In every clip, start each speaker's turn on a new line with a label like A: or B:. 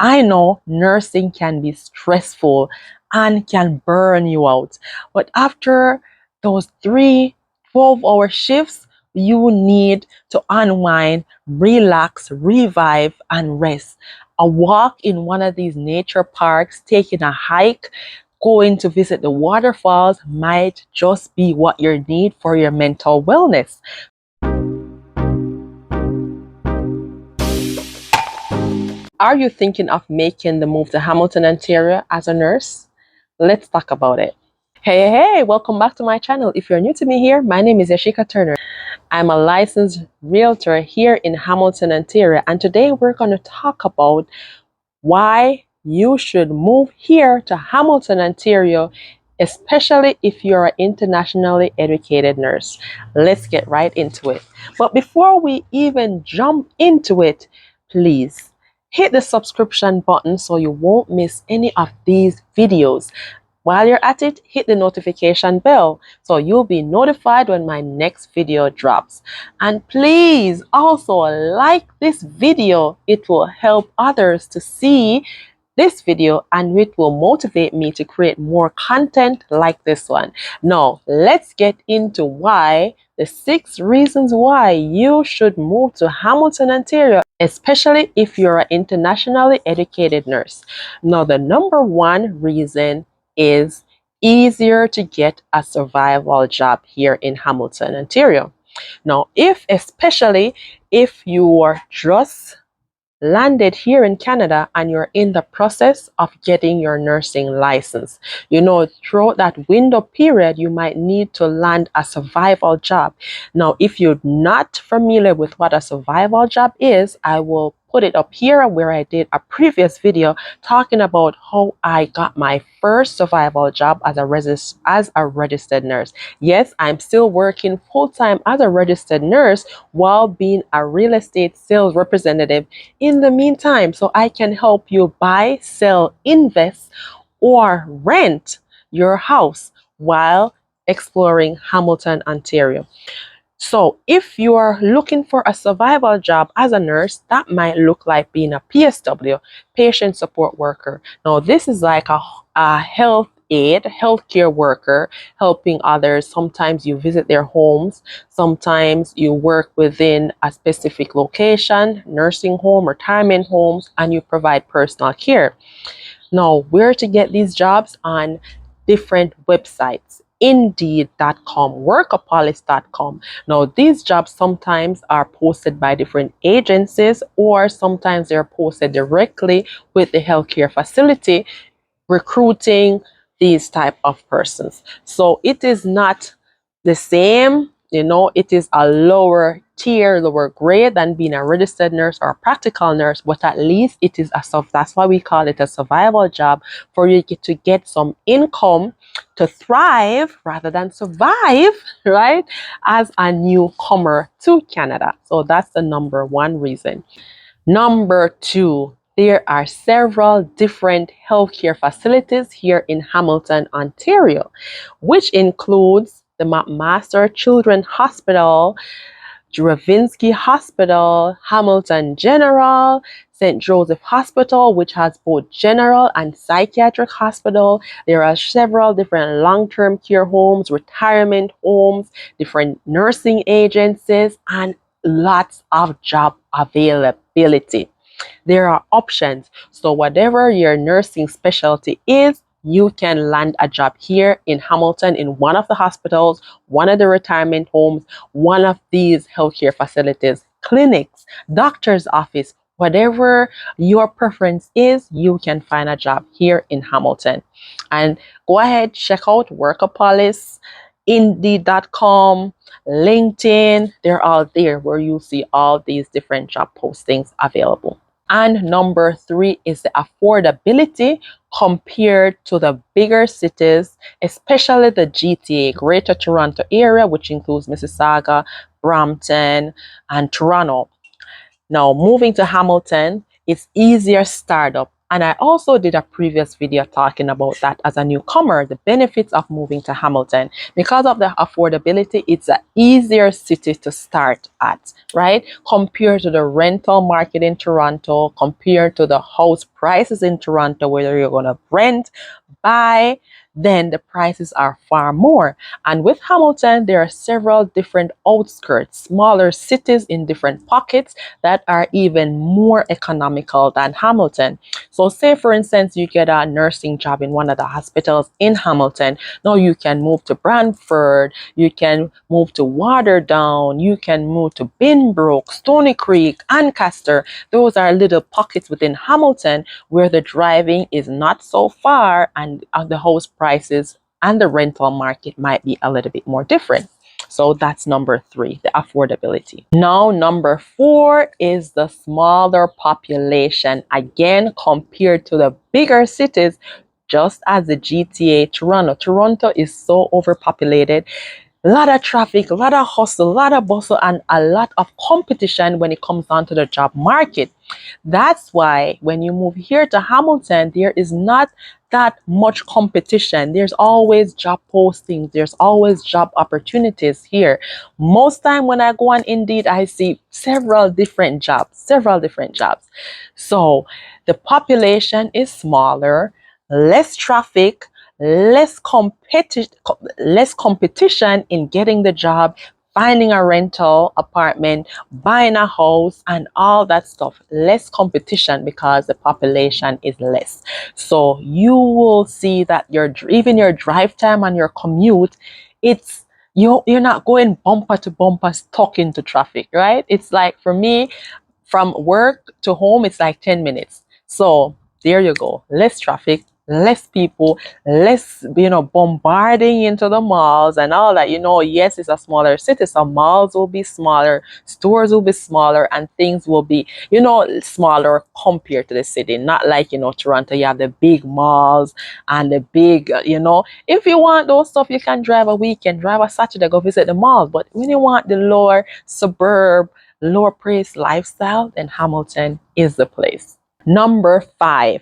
A: I know nursing can be stressful and can burn you out, but after those 3 12-hour shifts, you need to unwind, relax, revive, and rest. A walk in one of these nature parks, taking a hike, going to visit the waterfalls might just be what you need for your mental wellness. Are you thinking of making the move to Hamilton, Ontario as a nurse? Let's talk about it. Hey, welcome back to my channel. If you're new to me here, my name is Yashika Turner. I'm a licensed realtor here in Hamilton, Ontario, and today we're going to talk about why you should move here to Hamilton, Ontario, especially if you're an internationally educated nurse. Let's get right into it. But before we even jump into it, please hit the subscription button so you won't miss any of these videos. While you're at it, hit the notification bell so you'll be notified when my next video drops. And please also like this video. It will help others to see this video and it will motivate me to create more content like this one. Now, let's get into the 6 reasons why you should move to Hamilton, Ontario, especially if you're an internationally educated nurse. Now, the number 1 reason is easier to get a survival job here in Hamilton, Ontario. Now, especially if you are just landed here in Canada and you're in the process of getting your nursing license. Throughout that window period, you might need to land a survival job. Now, if you're not familiar with what a survival job is, I will put it up here where I did a previous video talking about how I got my first survival job as a registered nurse. Yes, I'm still working full-time as a registered nurse while being a real estate sales representative in the meantime, so I can help you buy, sell, invest, or rent your house while exploring Hamilton, Ontario. So if you are looking for a survival job as a nurse, that might look like being a PSW, patient support worker. Now, this is like a health aide, healthcare worker, helping others. Sometimes you visit their homes. Sometimes you work within a specific location, nursing home, retirement homes, and you provide personal care. Now, where to get these jobs? On different websites. Indeed.com, workapolis.com. Now, these jobs sometimes are posted by different agencies, or sometimes they're posted directly with the healthcare facility recruiting these type of persons. So it is not the same, it is a lower tier, lower grade than being a registered nurse or a practical nurse, but at least it is that's why we call it a survival job, for you to get some income to thrive rather than survive, right, as a newcomer to Canada. So that's the number 1 reason. Number 2, there are several different healthcare facilities here in Hamilton, Ontario, which includes the McMaster Children's Hospital, Dravinsky Hospital, Hamilton General, St. Joseph Hospital, which has both general and psychiatric hospital. There are several different long-term care homes, retirement homes, different nursing agencies, and lots of job availability. There are options. So whatever your nursing specialty is, you can land a job here in Hamilton in one of the hospitals, one of the retirement homes, one of these healthcare facilities, clinics, doctor's office, whatever your preference is, you can find a job here in Hamilton. And go ahead, check out Workapolis, Indeed.com, LinkedIn. They're all there where you see all these different job postings available. And number 3 is the affordability compared to the bigger cities, especially the GTA, Greater Toronto area, which includes Mississauga, Brampton, and Toronto. Now, moving to Hamilton, it's easier startup And I also did a previous video talking about that as a newcomer, the benefits of moving to Hamilton. Because of the affordability, it's an easier city to start at, right? Compared to the rental market in Toronto, compared to the house prices in Toronto, whether you're going to rent, buy, then the prices are far more. And with Hamilton, there are several different outskirts, smaller cities in different pockets that are even more economical than Hamilton. So say, for instance, you get a nursing job in one of the hospitals in Hamilton. Now you can move to Brantford, you can move to Waterdown, you can move to Binbrook, Stony Creek, Ancaster. Those are little pockets within Hamilton where the driving is not so far, and the house prices and the rental market might be a little bit more different. So that's number 3, the affordability. Now, number 4 is the smaller population. Again, compared to the bigger cities, just as the GTA Toronto. Toronto is so overpopulated. A lot of traffic, a lot of hustle, a lot of bustle, and a lot of competition when it comes down to the job market. That's why when you move here to Hamilton, there is not that much competition. There's always job postings, there's always job opportunities here. Most time when I go on Indeed, I see several different jobs. So the population is smaller, less traffic, less competition in getting the job, finding a rental apartment, buying a house, and all that stuff. Less competition because the population is less. So you will see that even your drive time and your commute, it's you're not going bumper to bumper stuck into traffic, right? It's like, for me, from work to home, it's like 10 minutes. So there you go. Less traffic, less people, less, bombarding into the malls and all that. Yes, it's a smaller city, so malls will be smaller, stores will be smaller, and things will be, smaller compared to the city. Not like, Toronto, you have the big malls and the big, if you want those stuff, you can drive a weekend, drive a Saturday, go visit the malls. But when you want the lower suburb, lower price lifestyle, then Hamilton is the place. Number 5,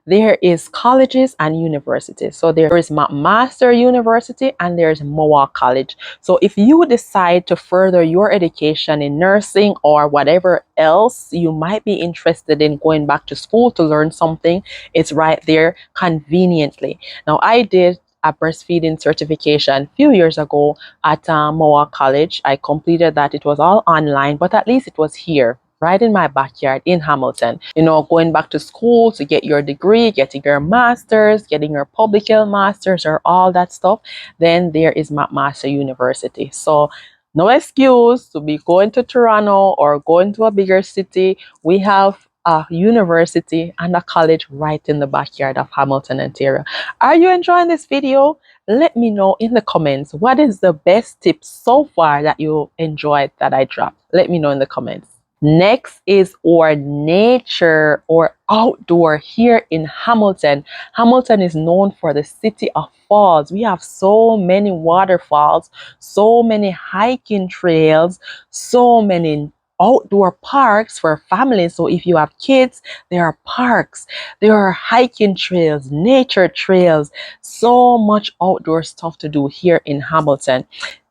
A: there is colleges and universities. So there is McMaster University and there's Mohawk College. So if you decide to further your education in nursing or whatever else you might be interested in, going back to school to learn something, it's right there conveniently. Now, I did a breastfeeding certification a few years ago at Mohawk College. I completed that. It was all online, but at least it was here, right in my backyard in Hamilton. Going back to school to get your degree, getting your master's, getting your public health master's, or all that stuff, then there is McMaster University. So no excuse to be going to Toronto or going to a bigger city. We have a university and a college right in the backyard of Hamilton, Ontario. Are you enjoying this video? Let me know in the comments, what is the best tip so far that you enjoyed that I dropped? Let me know in the comments. Next is our nature or outdoor here in Hamilton. Hamilton is known for the city of falls. We have so many waterfalls, so many hiking trails, so many outdoor parks for families. So if you have kids, there are parks, there are hiking trails, nature trails, so much outdoor stuff to do here in Hamilton.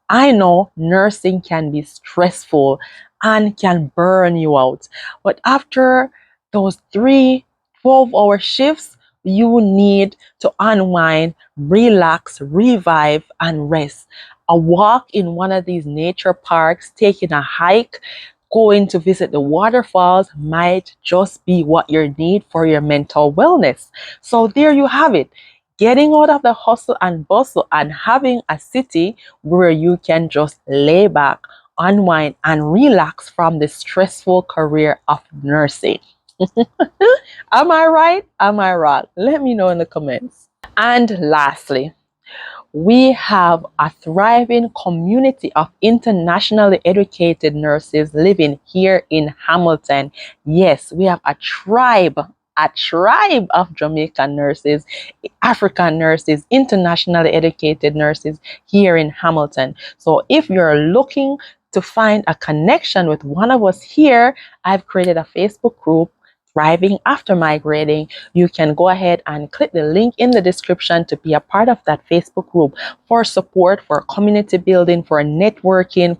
A: I know nursing can be stressful and can burn you out, but after those 3 12-hour shifts, you need to unwind, relax, revive, and rest. A walk in one of these nature parks, taking a hike, going to visit the waterfalls might just be what you need for your mental wellness. So there you have it. Getting out of the hustle and bustle and having a city where you can just lay back, unwind, and relax from the stressful career of nursing. Am I right? Am I wrong? Let me know in the comments. And lastly, we have a thriving community of internationally educated nurses living here in Hamilton. Yes, we have a tribe of Jamaican nurses, African nurses, internationally educated nurses here in Hamilton. So if you're looking to find a connection with one of us here, I've created a Facebook group thriving after migrating, you can go ahead and click the link in the description to be a part of that Facebook group for support, for community building, for networking,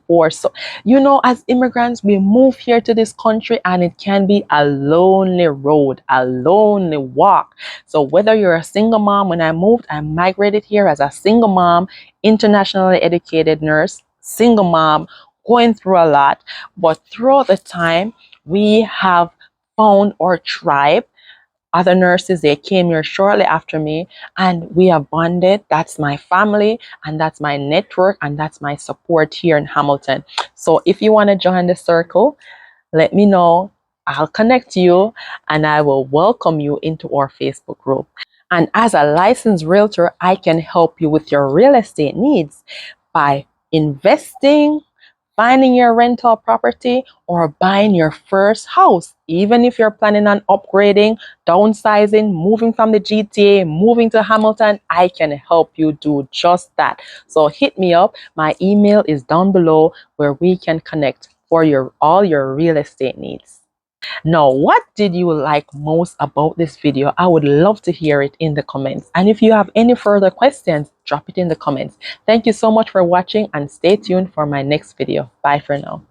A: as immigrants, we move here to this country and it can be a lonely road, a lonely walk. So whether you're a single mom, when I migrated here as a single mom, internationally educated nurse, single mom, going through a lot, but throughout the time, we have found our tribe. Other nurses, they came here shortly after me and we have bonded. That's my family and that's my network and that's my support here in Hamilton. So if you want to join the circle, let me know. I'll connect you and I will welcome you into our Facebook group. And as a licensed realtor, I can help you with your real estate needs by investing, finding your rental property, or buying your first house. Even if you're planning on upgrading, downsizing, moving from the GTA, moving to Hamilton, I can help you do just that. So hit me up. My email is down below where we can connect for all your real estate needs. Now, what did you like most about this video? I would love to hear it in the comments. And if you have any further questions, drop it in the comments. Thank you so much for watching and stay tuned for my next video. Bye for now.